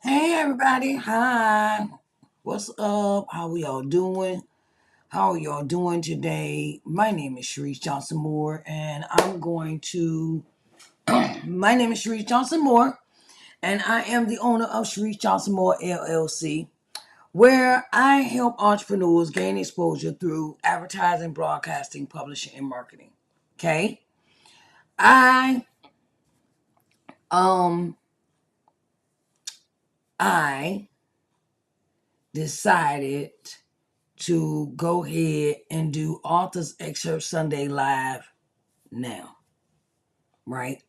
Hey everybody, hi. What's up? How we all doing? How are y'all doing today? My name is Sharice Johnson Moore, and my name is Sharice Johnson Moore, and I am the owner of Sharice Johnson Moore LLC, where I help entrepreneurs gain exposure through advertising, broadcasting, publishing, and marketing. Okay? I um I decided to go ahead and do Authors Excerpt Sunday Live now, right?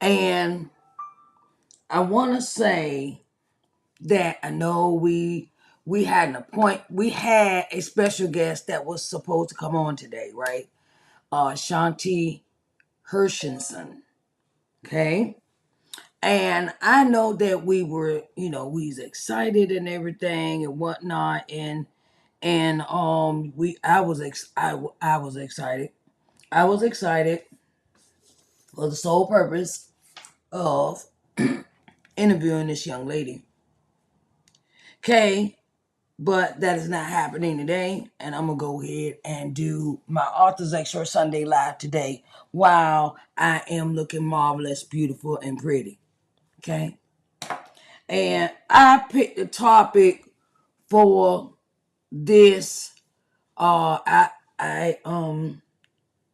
And I want to say that I know we had we had a special guest that was supposed to come on today, right? Shanti Hershenson, okay? And I know that we were, we was excited and everything and whatnot, and I was excited. I was excited for the sole purpose of interviewing this young lady. Okay, but that is not happening today, and I'm gonna go ahead and do my Authors Extra Sunday Live today while I am looking marvelous, beautiful, and pretty. Okay, and I picked the topic for this. I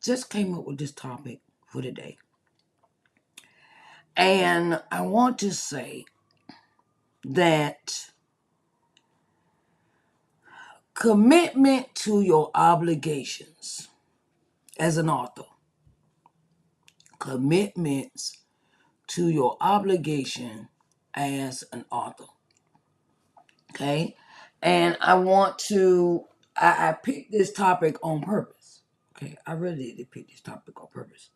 just came up with this topic for today, and I want to say that commitment to your obligations as an author. Commitments to your obligation as an author. Okay? And I picked this topic on purpose. Okay? I really did pick this topic on purpose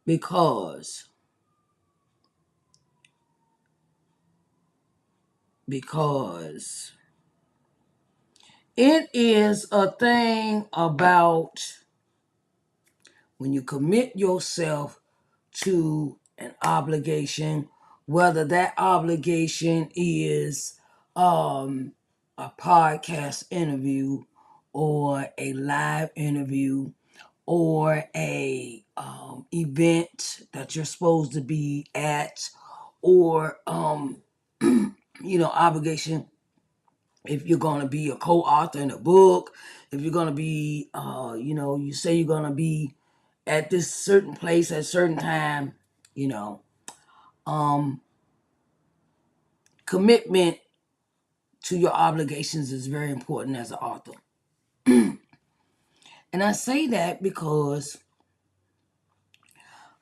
because it is a thing about when you commit yourself to an obligation, whether that obligation is a podcast interview or a live interview or a event that you're supposed to be at, or obligation if you're going to be a co-author in a book, if you're going to be you say you're going to be at this certain place at a certain time, you know um commitment to your obligations is very important as an author. And I say that because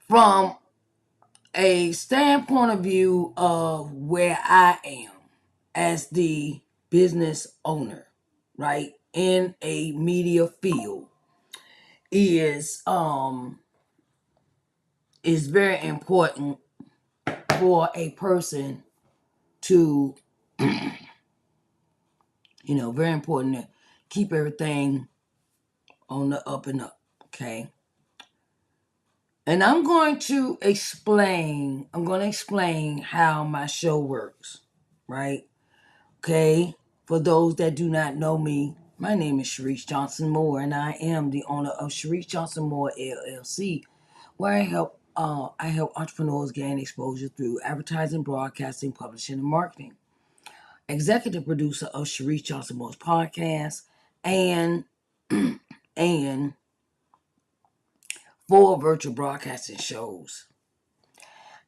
from a standpoint of view of where I am as the business owner, right, in a media field, is very important for a person to, very important to keep everything on the up and up. Okay. And I'm going to explain how my show works, right? Okay. For those that do not know me, my name is Sharice Johnson Moore, and I am the owner of Sharice Johnson Moore LLC, where I help entrepreneurs gain exposure through advertising, broadcasting, publishing, and marketing. Executive producer of Sharice Johnson Moore's podcast, and and 4 virtual broadcasting shows.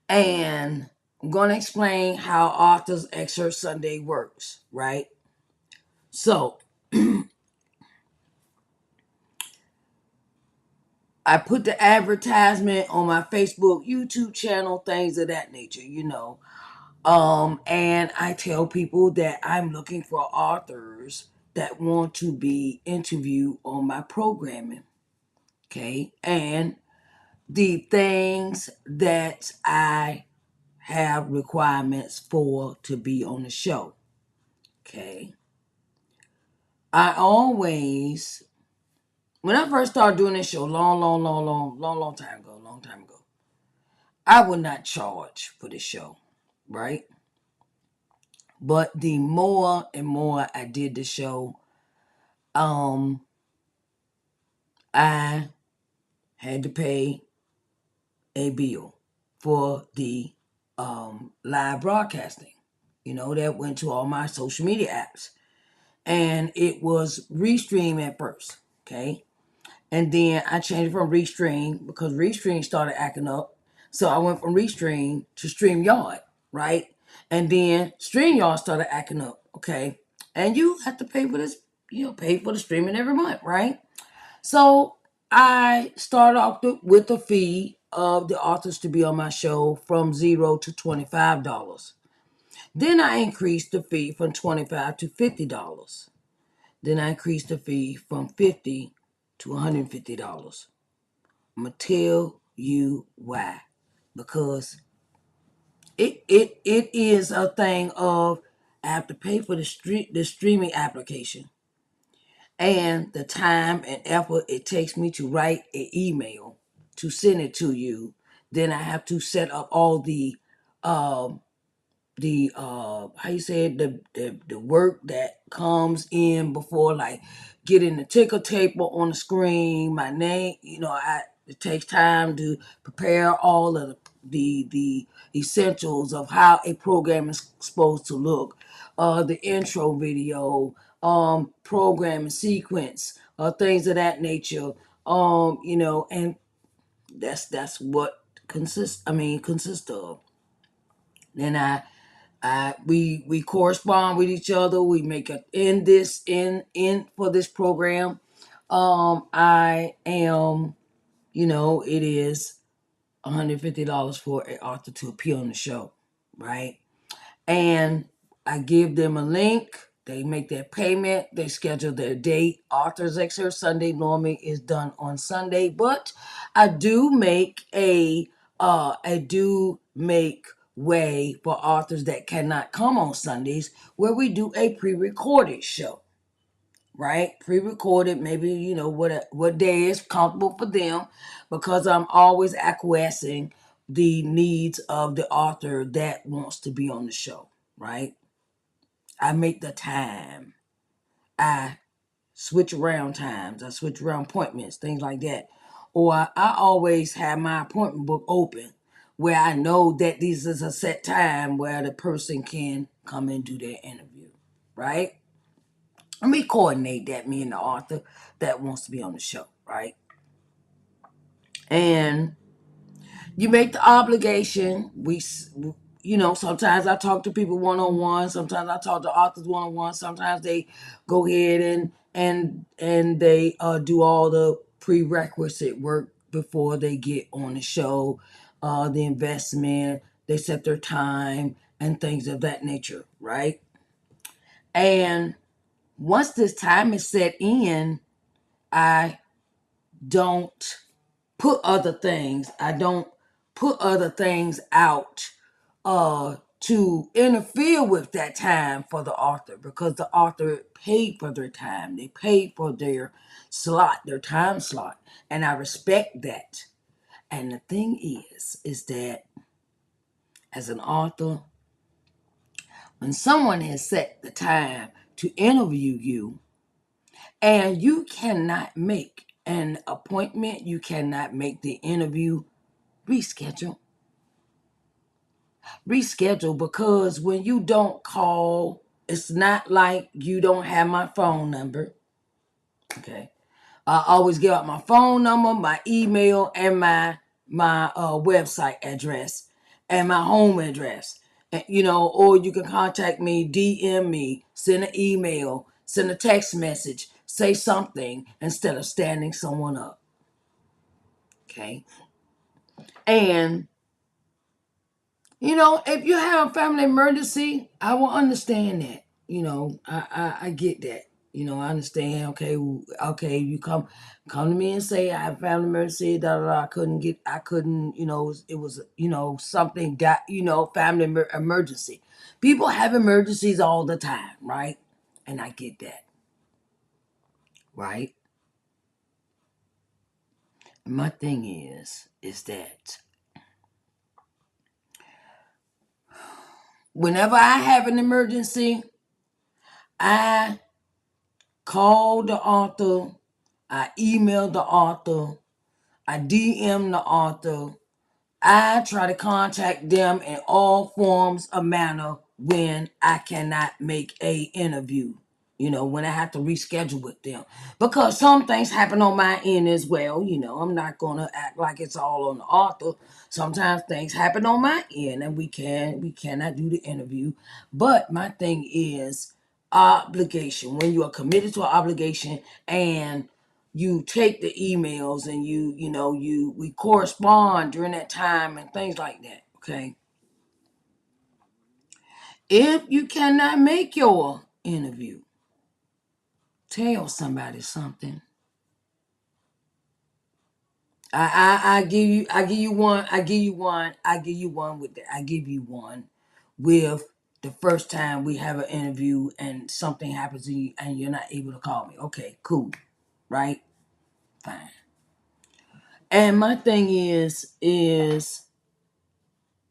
And I'm going to explain how Authors Excerpt Sunday works, right? So, I put the advertisement on my Facebook, YouTube channel, things of that nature. And I tell people that I'm looking for authors that want to be interviewed on my programming. Okay. And the things that I have requirements for to be on the show. Okay. I always, when I first started doing this show, long time ago, I would not charge for the show, right? But the more and more I did the show, I had to pay a bill for the live broadcasting. That went to all my social media apps. And it was Restream at first, okay? And then I changed it from Restream because Restream started acting up. So I went from Restream to StreamYard, right? And then StreamYard started acting up, okay? And you have to pay for this, pay for the streaming every month, right? So I started off with the fee of the authors to be on my show from $0 to $25. Then I increased the fee from $25 to $50. Then I increased the fee from $50 to $150. I'm gonna tell you why. Because it is a thing of I have to pay for the streaming application and the time and effort it takes me to write an email to send it to you. Then I have to set up all the how you say it, the work that comes in before, like getting the ticker tape on the screen, my name, it takes time to prepare all of the essentials of how a program is supposed to look, the intro video, programming sequence, things of that nature, and that's what consists of. Then we correspond with each other. We make it in for this program. I am, it is $150 for an author to appear on the show, right? And I give them a link. They make their payment. They schedule their date. Author's Excerpt Sunday normally is done on Sunday, but I do make way for authors that cannot come on Sundays where we do a pre-recorded show, right? Pre-recorded, maybe what day is comfortable for them, because I'm always acquiescing the needs of the author that wants to be on the show, right? I make the time. I switch around times. I switch around appointments, things like that. Or I always have my appointment book open where I know that this is a set time where the person can come and do their interview, right? Let me coordinate that, me and the author that wants to be on the show, right? And you make the obligation. Sometimes I talk to people one-on-one. Sometimes I talk to authors one-on-one. Sometimes they go ahead and they do all the prerequisite work before they get on the show, the investment, they set their time and things of that nature, right? And once this time is set in, I don't I don't put other things out to interfere with that time for the author, because the author paid for their time. They paid for their slot, their time slot. And I respect that. And the thing is that as an author, when someone has set the time to interview you and you cannot make an appointment, you cannot make the interview, reschedule. Because when you don't call, it's not like you don't have my phone number. Okay. I always give out my phone number, my email, and my website address and my home address. And, or you can contact me, DM me, send an email, send a text message, say something instead of standing someone up. Okay. And if you have a family emergency, I will understand that. I get that. I understand. Okay, you come to me and say I have a family emergency. Da da da. I couldn't. It was something that family emergency. People have emergencies all the time, right? And I get that, right? My thing is that whenever I have an emergency, I call the author, I email the author, I DM the author. I try to contact them in all forms of manner when I cannot make a interview. When I have to reschedule with them. Because some things happen on my end as well. I'm not gonna act like it's all on the author. Sometimes things happen on my end and we cannot do the interview. But my thing is obligation. When you are committed to an obligation and you take the emails and we correspond during that time and things like that. Okay. If you cannot make your interview, tell somebody something. I give you one with the first time we have an interview and something happens to you and you're not able to call me. Okay, cool. Right? Fine. And my thing is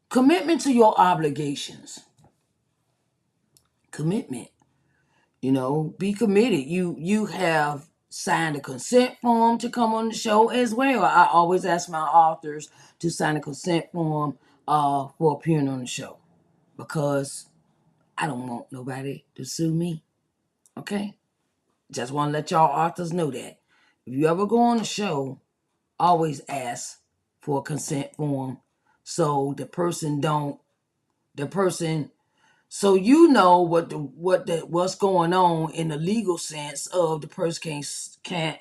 commitment to your obligations. Commitment. Be committed. You have signed a consent form to come on the show as well. I always ask my authors to sign a consent form for appearing on the show because I don't want nobody to sue me. Okay? Just want to let y'all authors know that. If you ever go on the show, always ask for a consent form so the person so what's going on in the legal sense of the person can't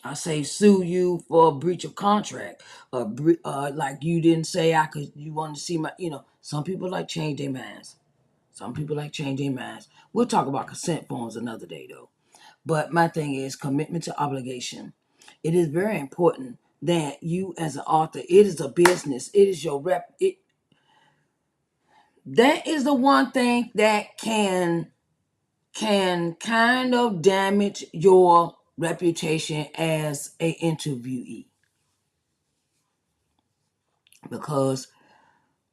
I say sue you for a breach of contract, like you didn't say you want to see my some people like change their minds. We'll talk about consent forms another day though. But my thing is commitment to obligation. It is very important that you as an author, it is a business, it is your rep. That is the one thing that can kind of damage your reputation as a interviewee, because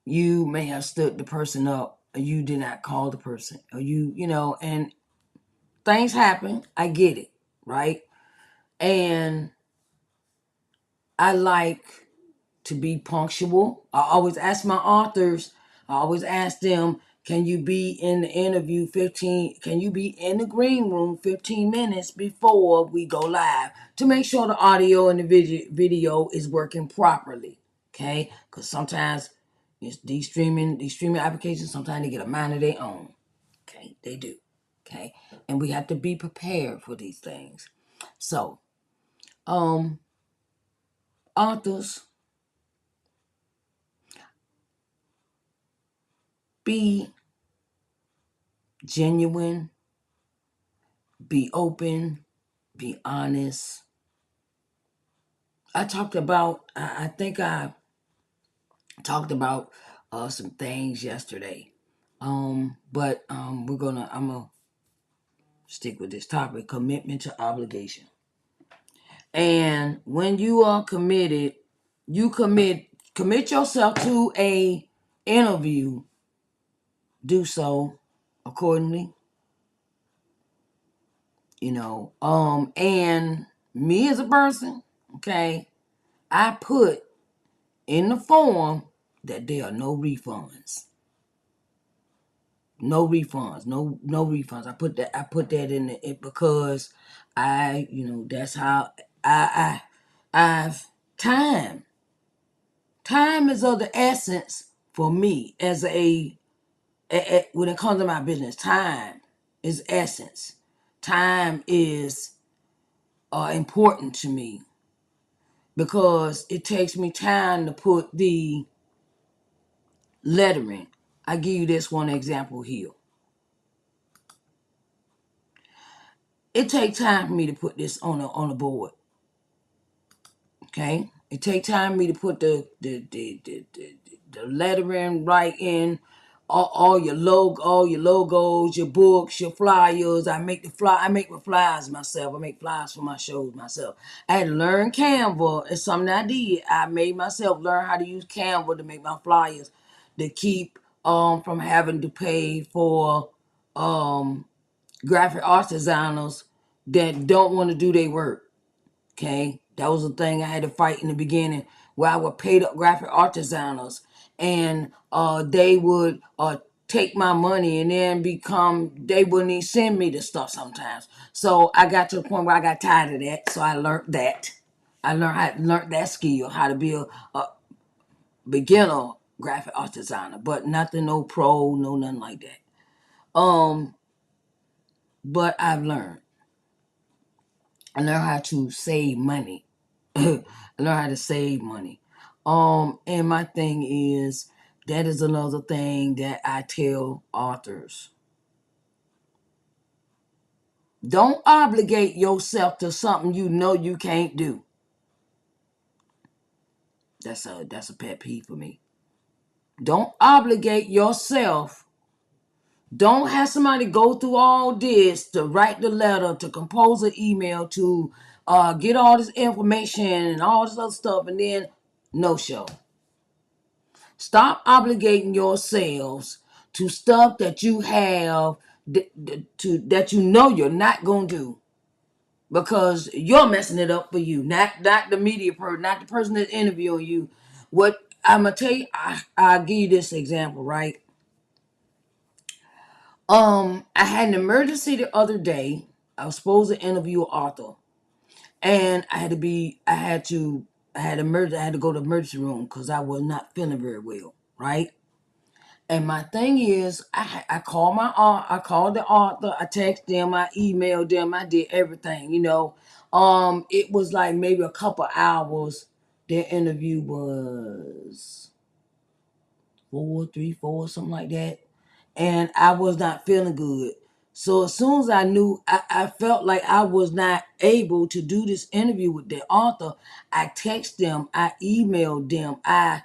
you may have stood the person up or you did not call the person or and things happen. I get it, right? And I like to be punctual. I always ask them, can you be in the interview can you be in the green room 15 minutes before we go live to make sure the audio and the video is working properly? Okay? Because sometimes these streaming applications, sometimes they get a mind of their own. Okay? They do. Okay? And we have to be prepared for these things. So, authors, be genuine, be open, be honest. I think I talked about some things yesterday. But I'm gonna stick with this topic: commitment to obligation. And when you are committed, you commit yourself to a interview. Do so accordingly. And me as a person, okay, I put in the form that there are no refunds. No refunds. No refunds. I put that in it because that's how I've time. Time is of the essence for me as when it comes to my business. Time is essence. Time is important to me because it takes me time to put the lettering. I give you this one example here. It takes time for me to put this on a board. Okay? It takes time for me to put the lettering right in all your logos, your books, your flyers. I make my flyers myself. I make flyers for my shows myself. I had to learn Canva. It's something I did. I made myself learn how to use Canva to make my flyers. to keep from having to pay for graphic arts designers that don't want to do their work. Okay, that was a thing I had to fight in the beginning, where I would pay the graphic art designers, and they would take my money and then they wouldn't even send me the stuff sometimes. So I got to the point where I got tired of that. So I learned that. I learned that skill, how to be a beginner graphic art designer, but nothing, no pro, no nothing like that. But I've learned. I learned how to save money. I learned how to save money. And my thing is, that is another thing that I tell authors. Don't obligate yourself to something you know you can't do. That's a pet peeve for me. Don't obligate yourself. Don't have somebody go through all this to write the letter, to compose an email, to get all this information and all this other stuff, and then no show. Stop obligating yourselves to stuff that you have that you know you're not gonna do, because you're messing it up for you, not the media person, not the person that's interviewing you. What I'm gonna tell you, I'll give you this example, right? I had an emergency the other day. I was supposed to interview an author, and I had to go to the emergency room because I was not feeling very well, right? And my thing is, I called the author, I texted them, I emailed them, I did everything, It was like maybe a couple hours. Their interview was 4, something like that. And I was not feeling good. So as soon as I knew, I felt like I was not able to do this interview with the author, I texted them, I emailed them, I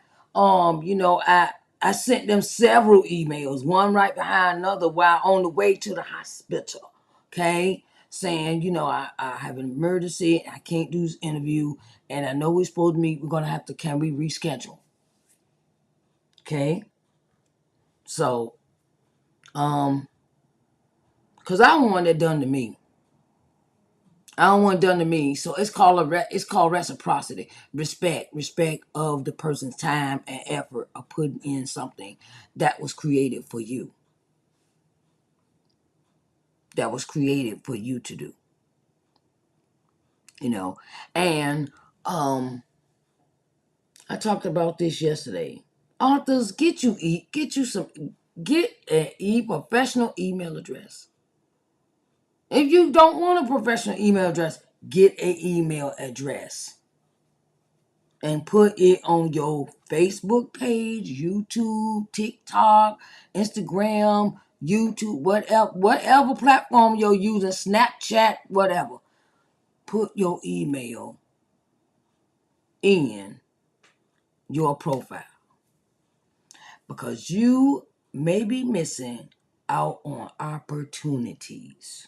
sent them several emails, one right behind another, while on the way to the hospital. Okay, saying, I have an emergency, I can't do this interview, and I know we're supposed to meet. We're gonna have to. Can we reschedule? Okay, so because I don't want that done to me. I don't want it done to me. So it's called reciprocity, respect of the person's time and effort of putting in something that was created for you, that was created for you to do. And I talked about this yesterday. Authors, get a professional email address. If you don't want a professional email address, get an email address and put it on your Facebook page, YouTube, TikTok, Instagram, YouTube, whatever platform you're using, Snapchat, whatever. Put your email in your profile, because you may be missing out on opportunities.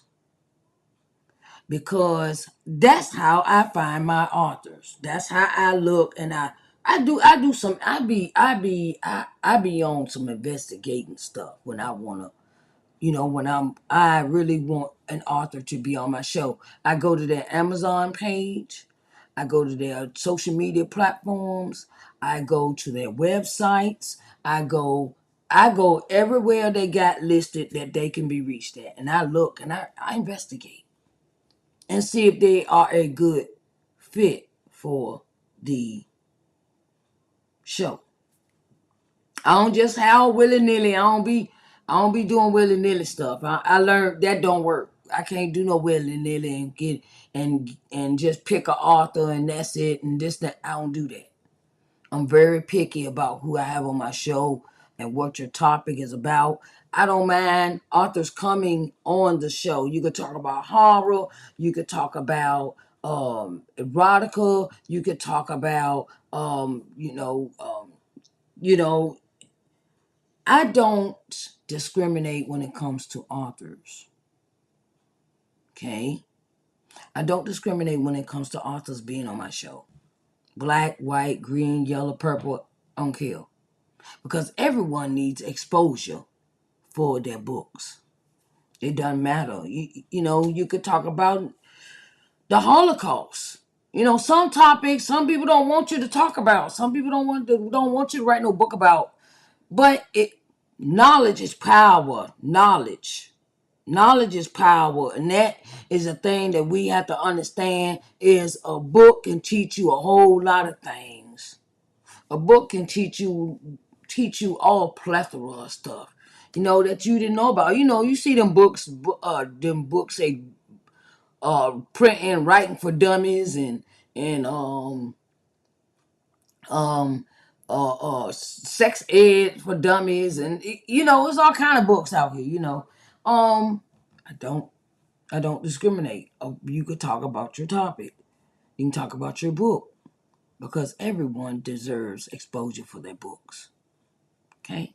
Because that's how I find my authors. That's how I look, and I do some I be on some investigating stuff when I wanna, when I really want an author to be on my show. I go to their Amazon page, I go to their social media platforms, I go to their websites, I go everywhere they got listed that they can be reached at, and I look and I investigate and see if they are a good fit for the show. I don't just howl willy nilly. I don't be doing willy nilly stuff. I learned that don't work. I can't do no willy nilly and just pick an author and that's it and this that. I don't do that. I'm very picky about who I have on my show and what your topic is about. I don't mind authors coming on the show. You could talk about horror. You could talk about erotica. You could talk about you know. I don't discriminate when it comes to authors. Okay, I don't discriminate when it comes to authors being on my show. Black, white, green, yellow, purple. I don't care. because everyone needs exposure for their books. It doesn't matter. You could talk about the Holocaust. Some topics some people don't want you to talk about. Some people don't want you to write no book about. But knowledge is power. Knowledge is power, and that is a thing that we have to understand. Is a book can teach you a whole lot of things. A book can teach you all plethora of stuff. That you didn't know about. You see them books. Them books say print and writing for dummies and sex ed for dummies, and it's all kind of books out here. I don't discriminate. You could talk about your topic. You can talk about your book because everyone deserves exposure for their books. Okay.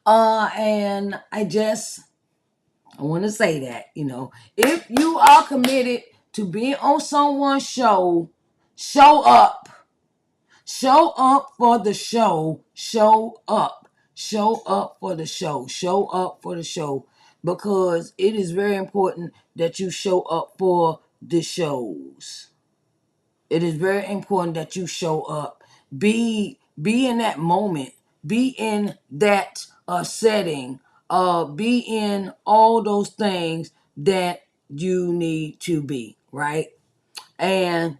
And I want to say that, if you are committed to being on someone's show, show up. Show up for the show. Show up. Show up for the show. Show up for the show. Because it is very important that you show up for the shows. It is very important that you show up. Be in that moment. Be in that setting. Be in all those things that you need to be, right? And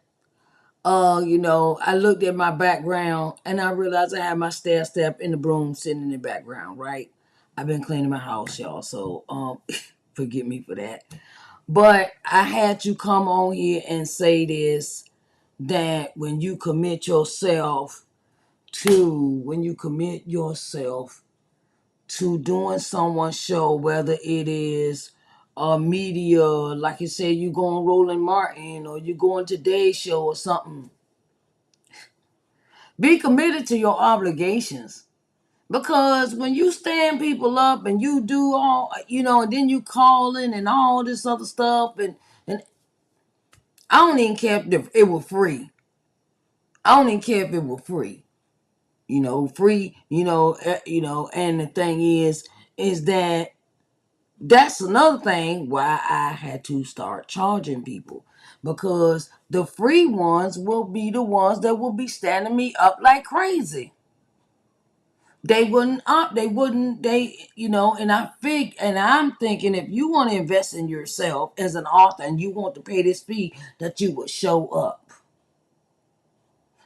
I looked at my background and I realized I had my stair step in the broom sitting in the background, right? I've been cleaning my house, y'all, so forgive me for that. But I had to come on here and say this, that when you commit yourself to doing someone's show, whether it is media, like you said, you going Roland Martin or you going Today's Show or something, be committed to your obligations. Because when you stand people up and you do all, and then you calling and all this other stuff, and I don't even care if it were free. I don't even care if it were free. Free, and the thing is that that's another thing why I had to start charging people, because the free ones will be the ones that will be standing me up like crazy. They wouldn't and I'm thinking, if you want to invest in yourself as an author and you want to pay this fee, that you would show up.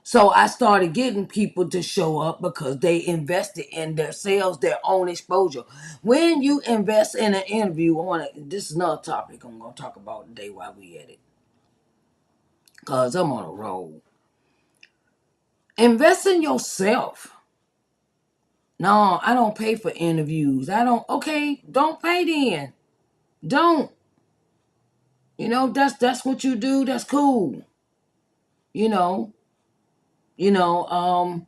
So I started getting people to show up because they invested in themselves, their own exposure. When you invest in an interview, this is another topic I'm going to talk about today while we at it, because I'm on a roll. Invest in yourself. No, I don't pay for interviews. Don't pay then. Don't. That's what you do. That's cool. You know, you know, um,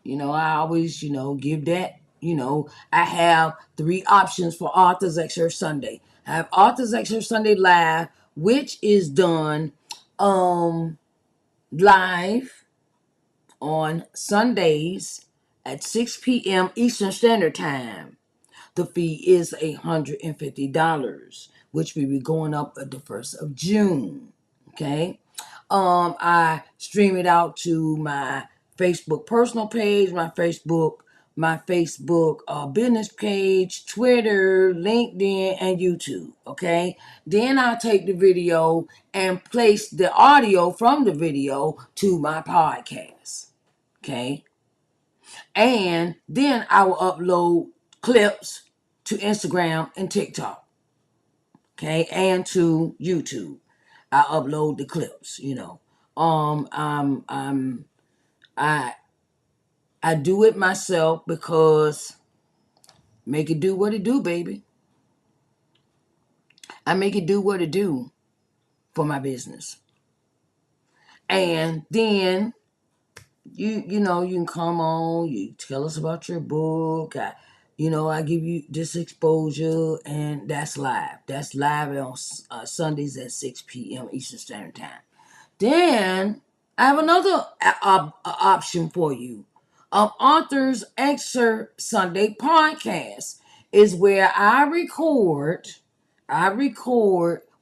I always, give that. I have 3 options for Authors Excerpt Sunday. I have Authors Excerpt Sunday Live, which is done live on Sundays at 6 p.m. Eastern Standard Time. The fee is $150, which will be going up at the 1st of June. Okay. I stream it out to my Facebook personal page, my Facebook business page, Twitter, LinkedIn, and YouTube. Okay. Then I'll take the video and place the audio from the video to my podcast. Okay. And then I will upload clips to Instagram and TikTok. Okay. And to YouTube. I upload the clips, I I do it myself because make it do what it do, baby. I make it do what it do for my business. And then you can come on, you tell us about your book. I give you this exposure, and that's live. That's live on Sundays at 6 p.m. Eastern Standard Time. Then I have another option for you. Authors Excerpt Sunday podcast is where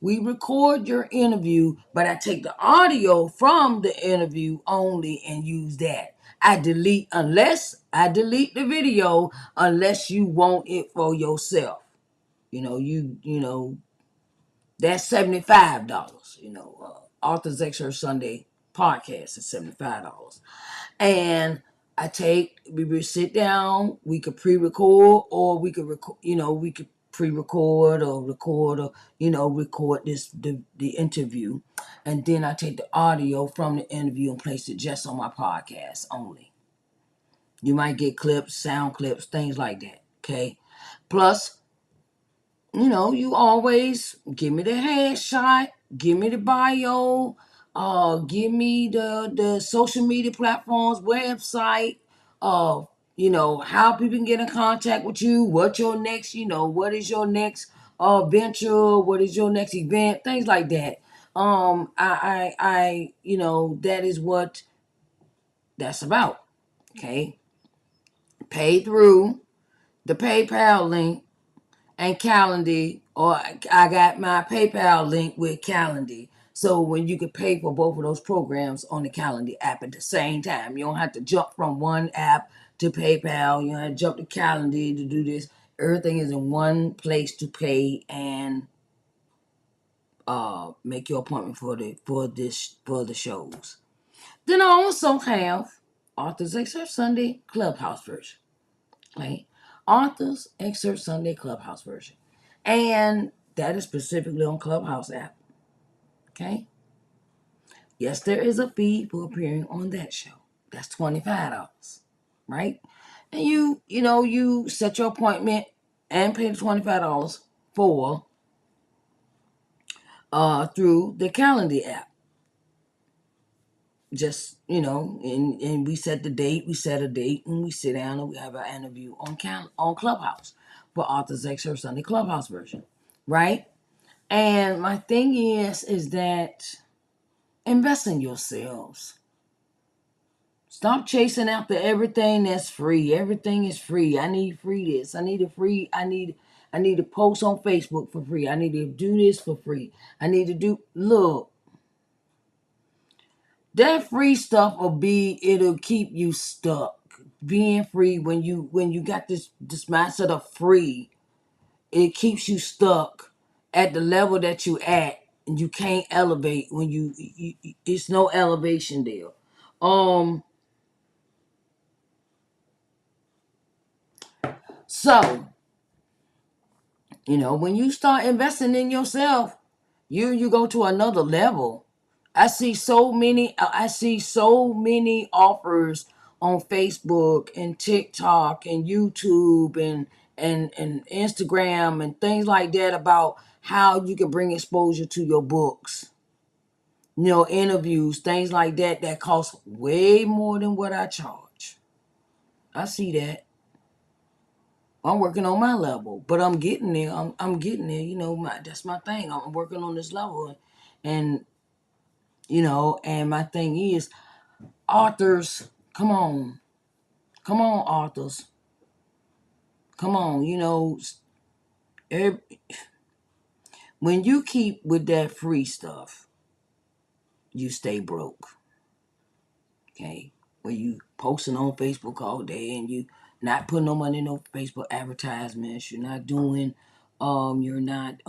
we record your interview, but I take the audio from the interview only and use that. Unless I delete the video, unless you want it for yourself. That's $75. Authors Excerpt Sunday podcast is $75. And we would sit down, we could pre-record, or we could we could pre-record or record, or record the interview. And then I take the audio from the interview and place it just on my podcast only. You might get clips, sound clips, things like that. Okay. Plus, you always give me the headshot, give me the bio, give me the social media platforms, website, how people can get in contact with you, what your next, what is your next venture, what is your next event, things like that. That is what that's about. Okay. Pay through the PayPal link and Calendly, or I got my PayPal link with Calendly. So when you can pay for both of those programs on the Calendly app at the same time, you don't have to jump from one app to PayPal. You don't have to jump to Calendly to do this. Everything is in one place to pay and make your appointment for the shows. Then I also have Authors Excerpt Sunday Clubhouse version. Right? Authors Excerpt Sunday Clubhouse version. And that is specifically on Clubhouse app. Okay? Yes, there is a fee for appearing on that show. That's $25. Right? And you set your appointment and pay the $25 for through the Calendly app. Just, and we set a date, and we sit down and we have an interview on Clubhouse for Authors Excerpt Sunday Clubhouse version. Right? And my thing is that invest in yourselves. Stop chasing after everything that's free. Everything is free. I need free this. I need to post on Facebook for free. I need to do this for free. Look. That free stuff it'll keep you stuck. Being free when you got this mindset of free, it keeps you stuck at the level that you at, and you can't elevate when you it's no elevation there. So when you start investing in yourself, you go to another level. I see so many offers on Facebook and TikTok and YouTube and Instagram and things like that about how you can bring exposure to your books. Interviews, things like that cost way more than what I charge. I see that. I'm working on my level, but I'm getting there. I'm getting there. That's my thing. I'm working on this level, and and my thing is, authors, come on, authors, come on. When you keep with that free stuff, you stay broke. Okay, when you posting on Facebook all day and you not putting no money in no Facebook advertisements, you're not doing, you're not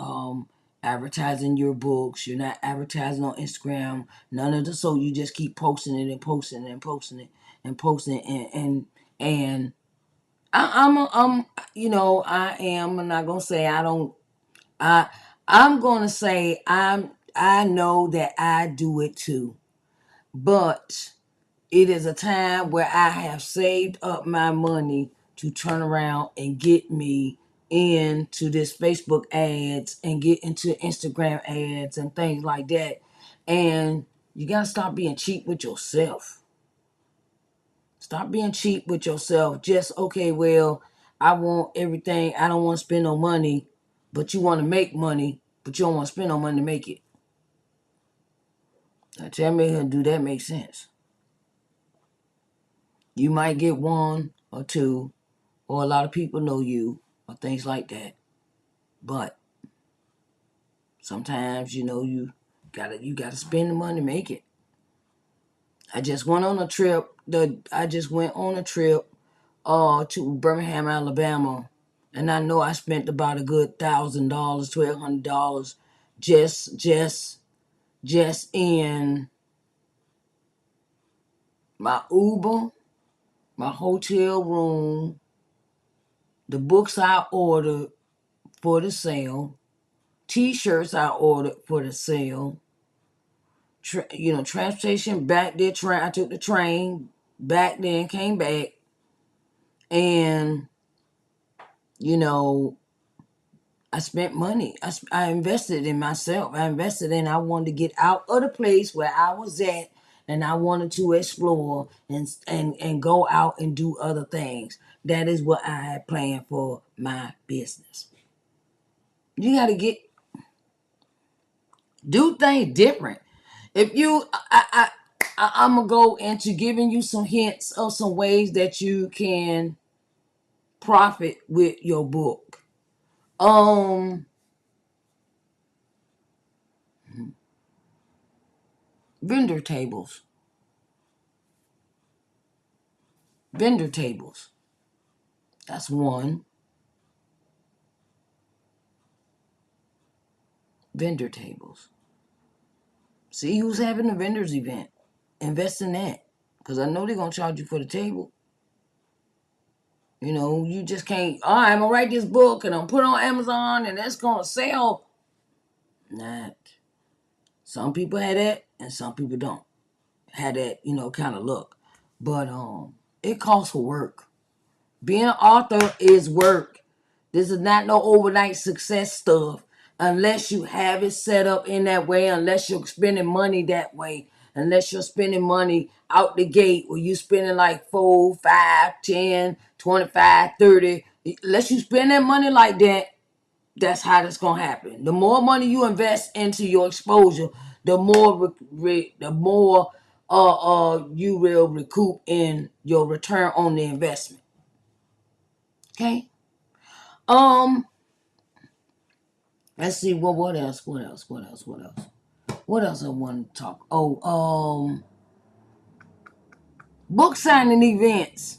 advertising your books, you're not advertising on Instagram, none of the, so you just keep posting it and posting it and posting it and posting it and I am. I'm not gonna say I don't. I'm gonna say I know that I do it too, but it is a time where I have saved up my money to turn around and get me into this Facebook ads and get into Instagram ads and things like that. And you got to stop being cheap with yourself. Stop being cheap with yourself. Just, okay, well, I want everything. I don't want to spend no money, but you want to make money, but you don't want to spend no money to make it. Now tell me, do that make sense? You might get one or two, or a lot of people know you, or things like that. But sometimes, you gotta spend the money to make it. I just went on a trip. To Birmingham, Alabama, and I know I spent about a good $1,000, $1,200, just in my Uber, my hotel room, the books I ordered for the sale, T-shirts I ordered for the sale, transportation back there. I took the train back then, came back, and you know, I spent money. I invested in myself. I wanted to get out of the place where I was at, and I wanted to explore and go out and do other things. That is what I had planned for my business. You got to do things different. If you, I'm gonna go into giving you some hints of some ways that you can profit with your book. Vendor tables. Vendor tables. That's one. Vendor tables. See who's having a vendors event. Invest in that. Because I know they're going to charge you for the table. You just can't, all right, I'm going to write this book and I'm put it on Amazon and that's going to sell. Not. Some people have that and some people don't have that, kind of look. But it calls for work. Being an author is work. This is not no overnight success stuff unless you have it set up in that way, unless you're spending money that way, unless you're spending money out the gate where you spending like 4, 5, 10, 25, 30. Unless you spend that money like that, that's how that's going to happen. The more money you invest into your exposure, the more you will recoup in your return on the investment. Okay? Let's see. What else? What else I want to talk? Book signing events.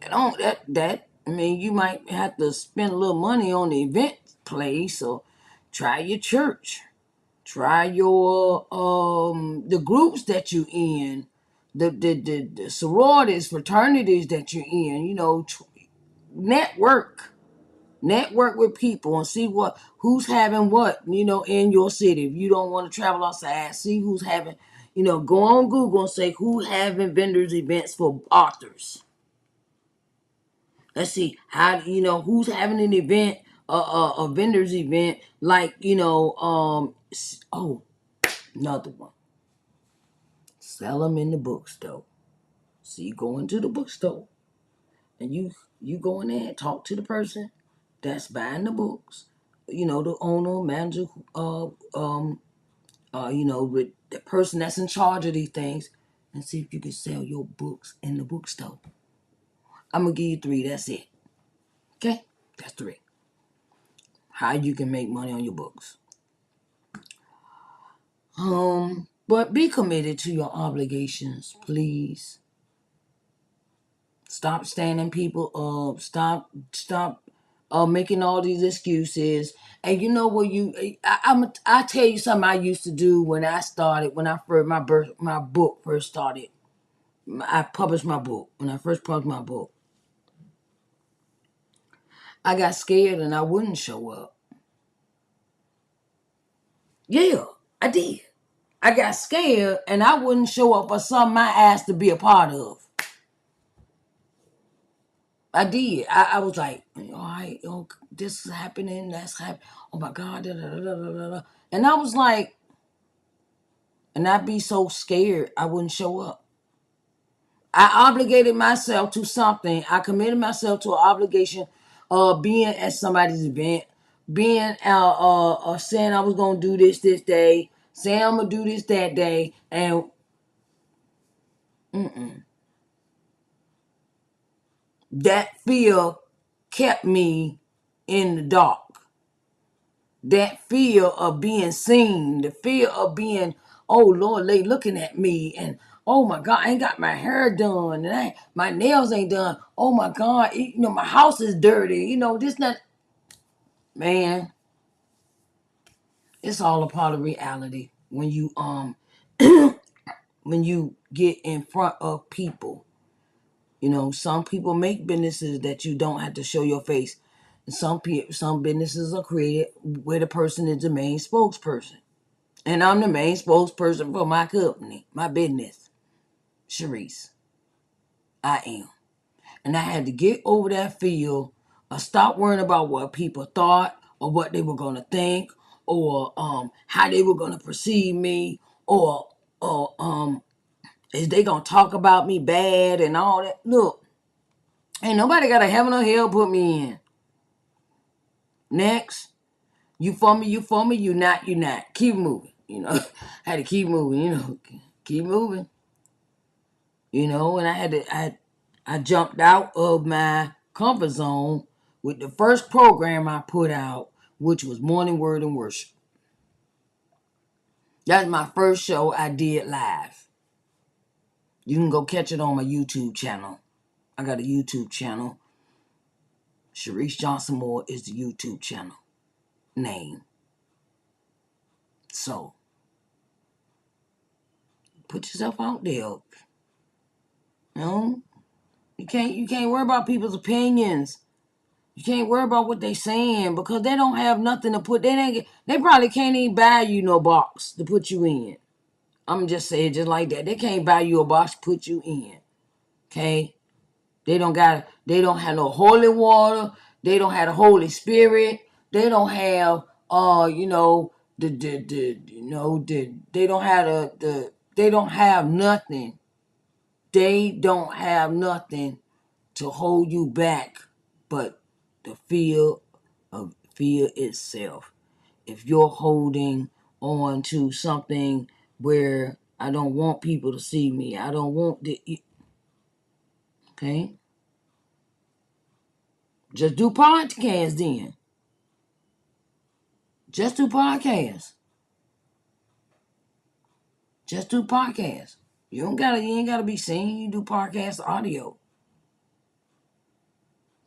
I mean, you might have to spend a little money on the event place, or try your church, try your the groups that you in, the sororities, fraternities that you're in. Network with people and see who's having what, in your city. If you don't want to travel outside, see who's having, go on Google and say who's having vendors events for authors. Let's see who's having an event, a vendors event, like another one. Sell them in the bookstore. So you go into the bookstore and you go in there and talk to the person that's buying the books, the owner, manager, with the person that's in charge of these things, and see if you can sell your books in the bookstore. I'm gonna give you 3. That's it. Okay, that's 3. How you can make money on your books. But be committed to your obligations, please. Stop standing people up. Stop making all these excuses. And you know what I tell you something I used to do when I first my book first started. I published my book. When I first published my book, I got scared and I wouldn't show up. Yeah, I did. I got scared and I wouldn't show up for something I asked to be a part of. I did. I was like, all right, this is happening, that's happening. Oh my God, da, da, da, da, da, da. And I was like, and I'd be so scared I wouldn't show up. I obligated myself to something. I committed myself to an obligation of being at somebody's event, being saying I was gonna do this day, saying I'm gonna do this that day, and That fear kept me in the dark. That fear of being seen, the fear of being, oh Lord, they looking at me, and oh my God, I ain't got my hair done, and my nails ain't done. Oh my God, my house is dirty. This not, man. It's all a part of reality when you when you get in front of people. Some people make businesses that you don't have to show your face. And some businesses are created where the person is the main spokesperson. And I'm the main spokesperson for my company, my business. Sharice. I am. And I had to get over that feel or stop worrying about what people thought or what they were gonna think or how they were gonna perceive me or is they gonna talk about me bad and all that. Look, ain't nobody got a heaven or hell put me in. Next. You for me, you not. Keep moving. Had to keep moving, keep moving. And I jumped out of my comfort zone with the first program I put out, which was Morning Word and Worship. That's my first show I did live. You can go catch it on my YouTube channel. I got a YouTube channel. Sharice Johnson Moore is the YouTube channel name. So, put yourself out there. You can't worry about people's opinions. You can't worry about what they saying because they don't have nothing to put. They probably can't even buy you no box to put you in. I'm just saying just like that. They can't buy you a box to put you in. Okay? They don't have no holy water. They don't have the Holy Spirit. They don't have they don't have nothing. They don't have nothing to hold you back but the fear itself. If you're holding on to something where I don't want people to see me, I don't want okay? Just do podcasts then. Just do podcasts. Just do podcasts. You ain't gotta be seen. You do podcast audio.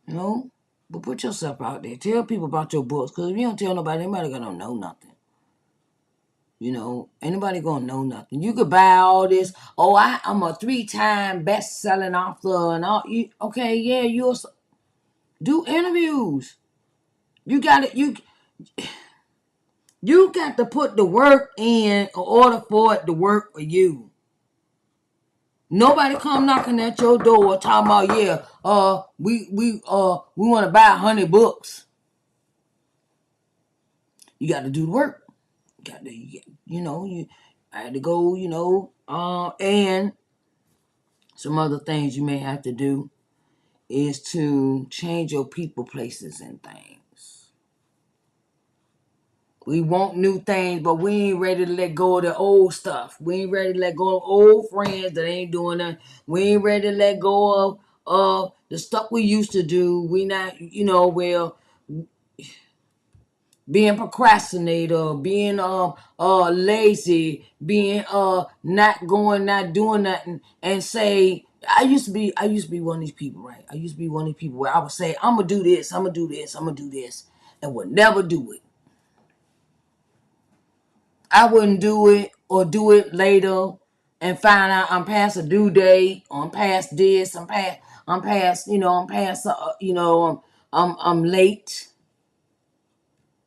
But put yourself out there. Tell people about your books. Because if you don't tell nobody gonna know nothing. Anybody gonna know nothing. You could buy all this. Oh, I'm a 3-time best-selling author and all. Okay, yeah, you'll do interviews. You got it. You got to put the work in order for it to work for you. Nobody come knocking at your door talking about we want to buy 100 books. You got to do the work. I had to go, and some other things you may have to do is to change your people, places, and things. We want new things, but we ain't ready to let go of the old stuff. We ain't ready to let go of old friends that ain't doing nothing. We ain't ready to let go of the stuff we used to do. We not, being procrastinator, being lazy, being not doing nothing, and say I used to be one of these people, right? I used to be one of these people where I would say I'm gonna do this, I'm gonna do this, I'm gonna do this, and would never do it. I wouldn't do it or do it later and find out I'm past a due date, or I'm past this, I'm past, I'm late.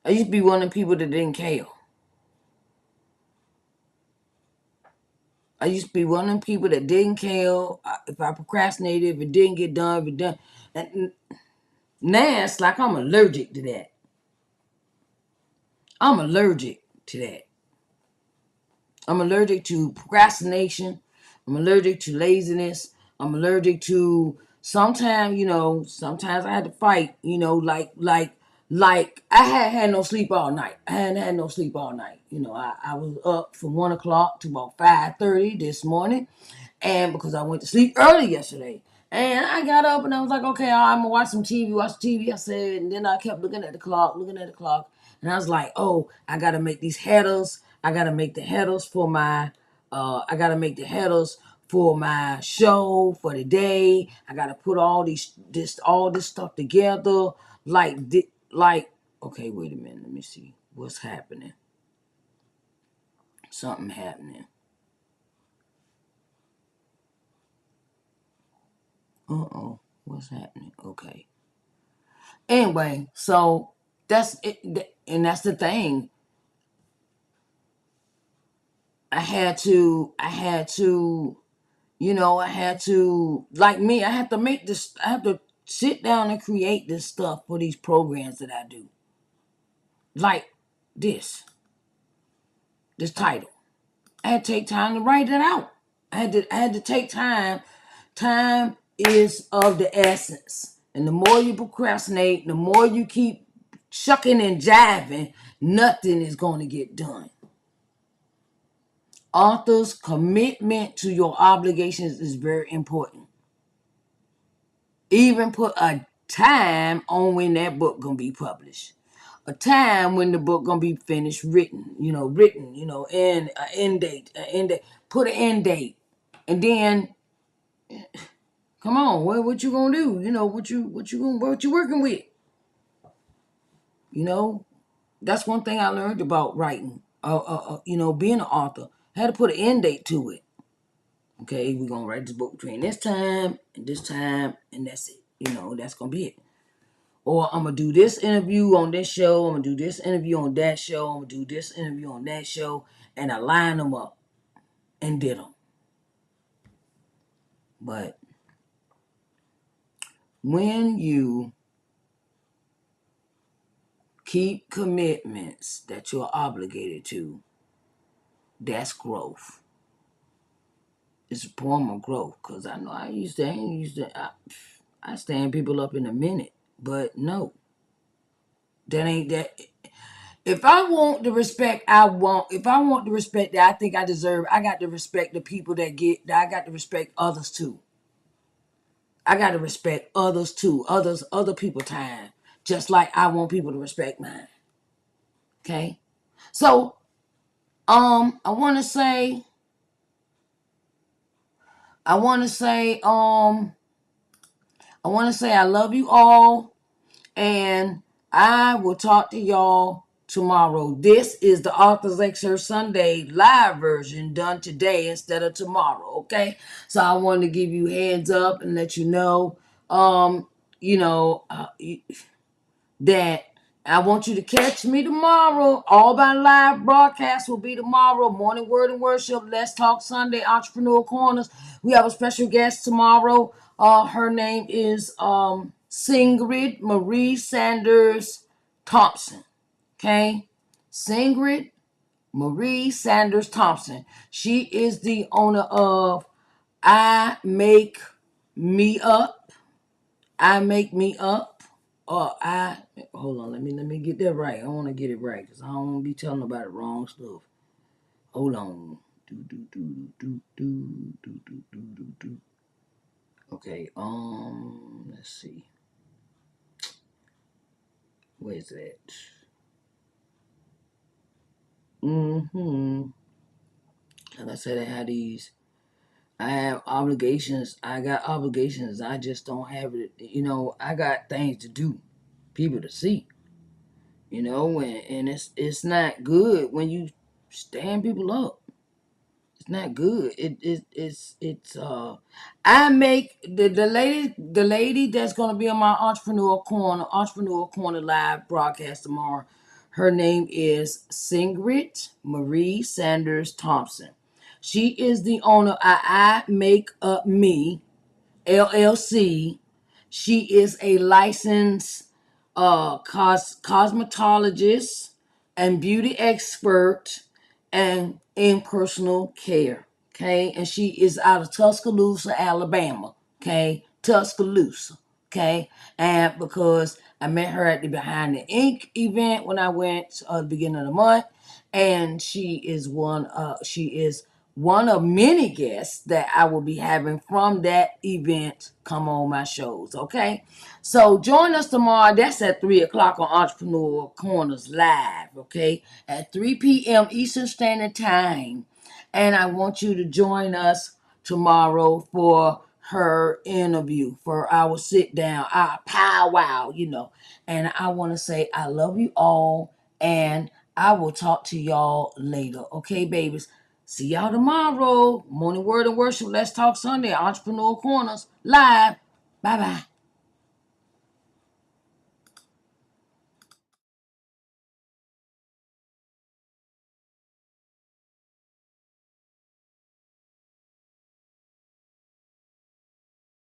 I used to be one of the people that didn't care. I used to be one of them people that didn't care if I procrastinated, if it didn't get done, if it done. And now it's like I'm allergic to that. I'm allergic to that. I'm allergic to procrastination. I'm allergic to laziness. I'm allergic to sometimes I had to fight, like I had no sleep all night. I hadn't had no sleep all night. I was up from 1 o'clock to about 5:30 this morning. And because I went to sleep early yesterday. And I got up and I was like, okay, I'm going to watch some TV, I said, and then I kept looking at the clock. And I was like, oh, I got to make these headers. I got to make the headers for my, show for the day. I got to put all this stuff together. Okay, wait a minute. Let me see what's happening. Something happening. What's happening? Okay. Anyway, so that's it, and that's the thing. I had to, like me, I have to make this, I have to sit down and create this stuff for these programs that I do. Like this title. I had to take time to write it out. I had to take time. Time is of the essence. And the more you procrastinate, the more you keep shucking and jiving, nothing is going to get done. Author's commitment to your obligations is very important. Even put a time on when that book gonna be published. A time when the book gonna be finished, written, and an end date, Put an end date. And then come on, what you gonna do? What you working with? That's one thing I learned about writing. Being an author. I had to put an end date to it. Okay, we're gonna write this book between this time, and that's it. That's gonna be it. Or I'm gonna do this interview on this show, I'm gonna do this interview on that show, I'm gonna do this interview on that show, and I line them up and did them. But when you keep commitments that you're obligated to, that's growth. It's a form of growth. Cause I know I stand people up in a minute, but no, that ain't that. If I want the respect if I want the respect that I think I deserve, I got to respect the people that I got to respect others too. I got to respect others too, other people's time, just like I want people to respect mine. Okay? So, I want to say, I love you all, and I will talk to y'all tomorrow. This is the Author's Excerpt Sunday live version done today instead of tomorrow, okay? So I wanted to give you heads up and let you know, that I want you to catch me tomorrow. All my live broadcasts will be tomorrow. Morning Word and Worship, Let's Talk Sunday, Entrepreneur Corners. We have a special guest tomorrow. Her name is Singrid Marie Sanders Thompson. Okay? Singrid Marie Sanders Thompson. She is the owner of I Make Me Up. I Make Me Up. Hold on, let me get that right. I want to get it right because I don't want to be telling nobody wrong stuff. Hold on. Okay, let's see. Where's that? Like I said, I have obligations. I got obligations. I just don't have it. I got things to do, people to see. And it's not good when you stand people up. It's not good. I make the lady that's gonna be on my Entrepreneur Corner live broadcast tomorrow. Her name is Singrid Marie Sanders Thompson. She is the owner of I Make Up Me LLC. She is a licensed cosmetologist and beauty expert and in personal care. Okay. And she is out of Tuscaloosa, Alabama. Okay. Tuscaloosa. Okay. And because I met her at the Behind the Ink event when I went at the beginning of the month. And she is one of many guests that I will be having from that event come on my shows, okay? So join us tomorrow. That's at 3 o'clock on Entrepreneur Corners Live, okay? At 3 p.m. Eastern Standard Time. And I want you to join us tomorrow for her interview, for our sit down, our powwow, And I want to say I love you all, and I will talk to y'all later, okay, babies? See y'all tomorrow. Morning Word and Worship. Let's Talk Sunday. Entrepreneur Corners Live. Bye-bye.